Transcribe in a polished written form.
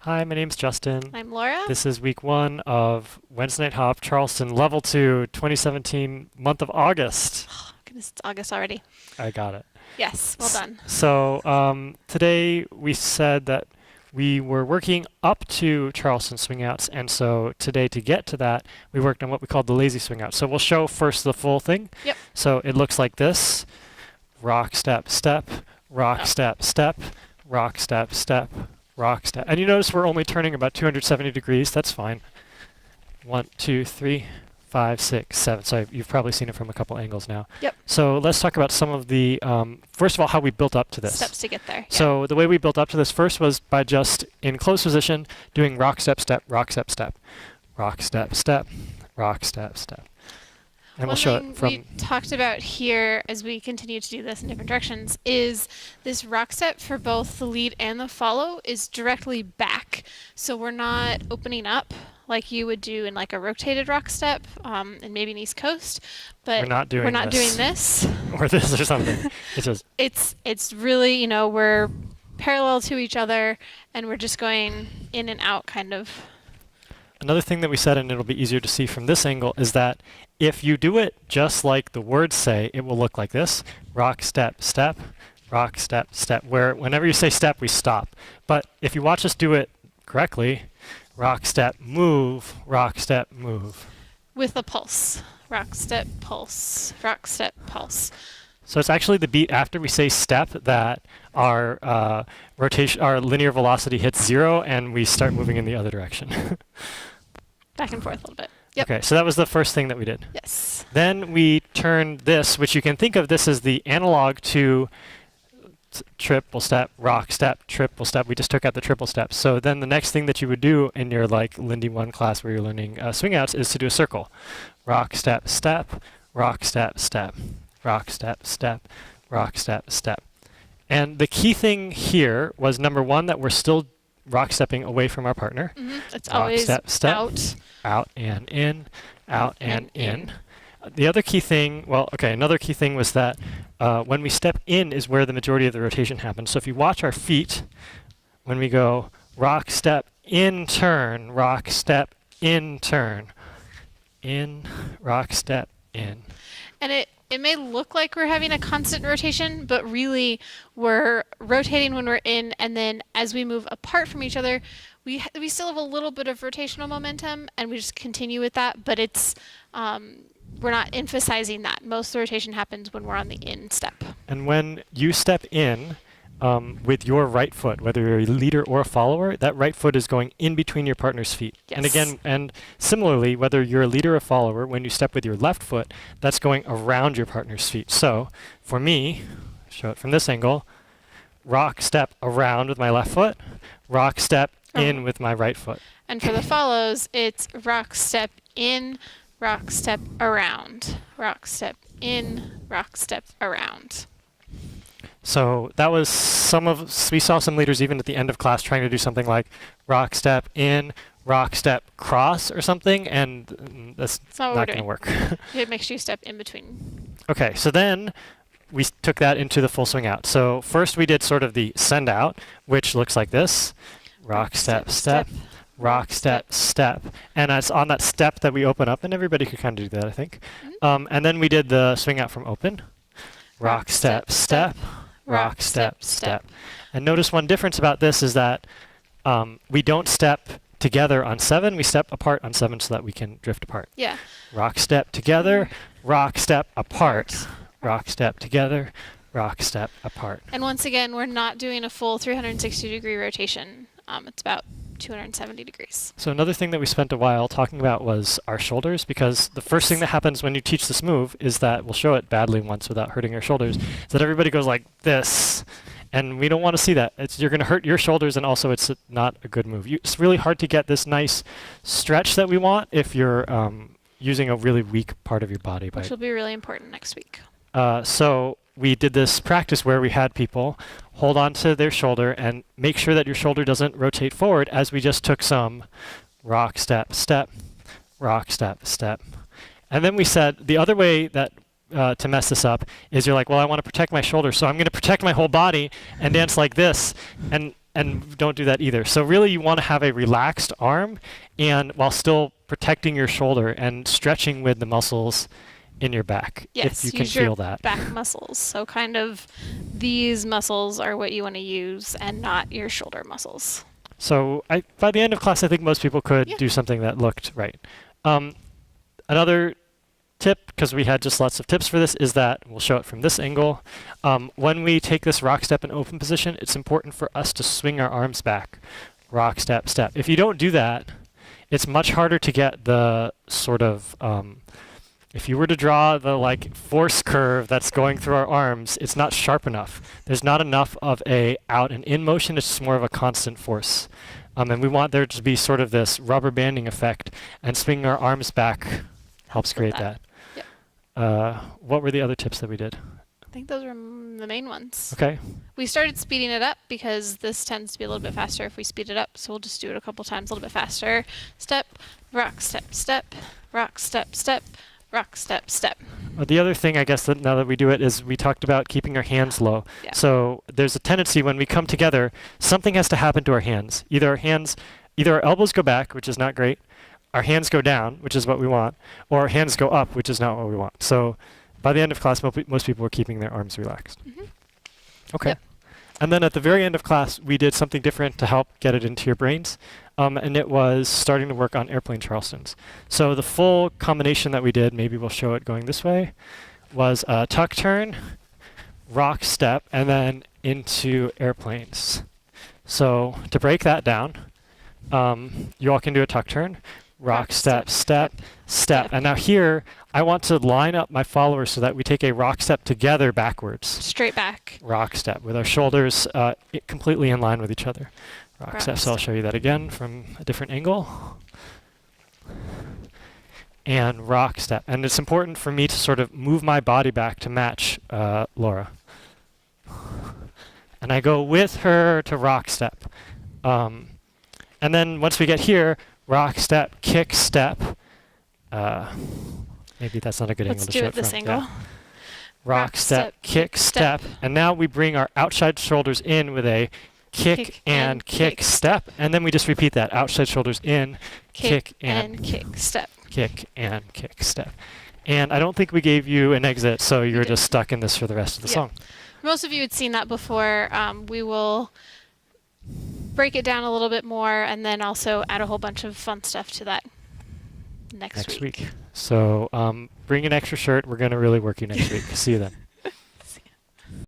Hi, my name's Justin. I'm Laura. This is week 1 of Wednesday Night Hop, Charleston, Level 2, 2017, month of August. Oh, goodness, it's August already. I got it. Yes, well done. So today we said that we were working up to Charleston swing outs, and so today to get to that, we worked on what we called the lazy swing out. So we'll show first the full thing. Yep. So it looks like this: rock, step, step, rock, step, step, rock, step, step, rock, step. And you notice we're only turning about 270 degrees. That's fine. 1, 2, 3, 5, 6, 7. So you've probably seen it from a couple angles now. Yep. So let's talk about some of the, first of all, how we built up to this. Steps to get there. Yeah. So the way we built up to this first was by just in close position doing rock, step, step, rock, step, step, rock, step, step, rock, step, step. And we'll show it from. We talked about here as we continue to do this in different directions is this rock step for both the lead and the follow is directly back. So we're not opening up like you would do in like a rotated rock step and maybe an East Coast, but We're not doing this. Or this or something. It's just. It's really, you know, we're parallel to each other and we're just going in and out kind of. Another thing that we said, and it'll be easier to see from this angle, is that if you do it just like the words say, it will look like this: rock, step, step, rock, step, step, where whenever you say step, we stop. But if you watch us do it correctly, rock, step, move, rock, step, move. With a pulse. Rock, step, pulse. Rock, step, pulse. So it's actually the beat after we say step that our rotation, our linear velocity hits 0, and we start moving in the other direction. Back and forth a little bit. Yep. Okay, so that was the first thing that we did. Yes. Then we turned this, which you can think of this as the analog to triple step, rock step, triple step. We just took out the triple steps. So then the next thing that you would do in your like Lindy 1 class where you're learning swing outs is to do a circle. Rock, step, step, rock, step, step, rock, step, step, rock, step, step. And the key thing here was, number 1, that we're still rock stepping away from our partner. Mm-hmm. It's rock, always step, step, out. Out and in, out and in. The other key thing, another key thing was that when we step in is where the majority of the rotation happens. So if you watch our feet, when we go rock, step, in, turn, rock, step, in, turn, in, rock, step, in. And it may look like we're having a constant rotation, but really we're rotating when we're in, and then as we move apart from each other, we still have a little bit of rotational momentum, and we just continue with that, but it's we're not emphasizing that. Most of the rotation happens when we're on the in step. And when you step in with your right foot, whether you're a leader or a follower, that right foot is going in between your partner's feet. Yes. And again, and similarly, whether you're a leader or a follower, when you step with your left foot, that's going around your partner's feet. So for me, show it from this angle: rock, step, around with my left foot, rock, step, in with my right foot. And for the follows, it's rock, step, in, rock, step, around, rock, step, in, rock, step, around. So that was we saw some leaders even at the end of class trying to do something like rock, step, in, rock, step, cross or something, and that's not going to work. It makes you step in between. Okay, so then we took that into the full swing out. So first we did sort of the send out, which looks like this: rock, step, step, rock, step, step. And it's on that step that we open up, and everybody could kind of do that, I think. Mm-hmm. And then we did the swing out from open: rock, step, step, rock, step, step. And notice one difference about this is that we don't step together on 7, we step apart on 7 so that we can drift apart. Yeah. Rock, step, together, rock, step, apart, rock, step, together, rock, step, apart. And once again, we're not doing a full 360-degree rotation. It's about 270 degrees. So another thing that we spent a while talking about was our shoulders, because the first thing that happens when you teach this move is that, we'll show it badly once without hurting our shoulders, is that everybody goes like this, and we don't want to see that. You're going to hurt your shoulders, and also it's not a good move. It's really hard to get this nice stretch that we want if you're using a really weak part of your body. Which will be really important next week. So we did this practice where we had people hold on to their shoulder and make sure that your shoulder doesn't rotate forward, as we just took some rock, step, step, rock, step, step. And then we said the other way that to mess this up is you're like, well, I want to protect my shoulder, so I'm going to protect my whole body and dance like this. And and don't do that either. So really you want to have a relaxed arm and while still protecting your shoulder and stretching with the muscles in your back, Yes, if you can use your feel that. back muscles. So kind of these muscles are what you want to use and not your shoulder muscles. So by the end of class, I think most people could Yeah. do something that looked right. Another tip, because we had just lots of tips for this, is that we'll show it from this angle. When we take this rock step in open position, it's important for us to swing our arms back. Rock, step, step. If you don't do that, it's much harder to get the sort of, if you were to draw the like force curve that's going through our arms, it's not sharp enough. There's not enough of a out and in motion, it's just more of a constant force. And we want there to be sort of this rubber banding effect, and swinging our arms back helps create that. Yep. What were the other tips that we did? I think those were the main ones. Okay. We started speeding it up because this tends to be a little bit faster if we speed it up. So we'll just do it a couple times a little bit faster. Step, rock, step, step, rock, step, step, rock, step, step. The other thing, I guess, that now that we do it is we talked about keeping our hands low. Yeah. So there's a tendency when we come together, something has to happen to our hands. Either our elbows go back, which is not great, our hands go down, which is what we want, or our hands go up, which is not what we want. So by the end of class, most people were keeping their arms relaxed. Mm-hmm. Okay. Yep. And then at the very end of class, we did something different to help get it into your brains. And it was starting to work on airplane Charlestons. So the full combination that we did, maybe we'll show it going this way, was a tuck turn, rock step, and then into airplanes. So to break that down, you all can do a tuck turn, rock, step, step, step. And now here, I want to line up my followers so that we take a rock step together backwards. Straight back. Rock step with our shoulders completely in line with each other. Rock step. So I'll show you that again from a different angle. And rock step. And it's important for me to sort of move my body back to match Laura. And I go with her to rock step. And then once we get here, rock step, kick step. Maybe that's not a good angle to show it from. Let's do it this angle. Yeah. Rock, step, kick, step. And now we bring our outside shoulders in with a kick and kick step. And then we just repeat that. Outside shoulders in, kick and kick step. Kick and kick step. And I don't think we gave you an exit, so you're just stuck in this for the rest of the song. Most of you had seen that before. We will break it down a little bit more and then also add a whole bunch of fun stuff to that next week. So bring an extra shirt. We're going to really work you next week. See you then.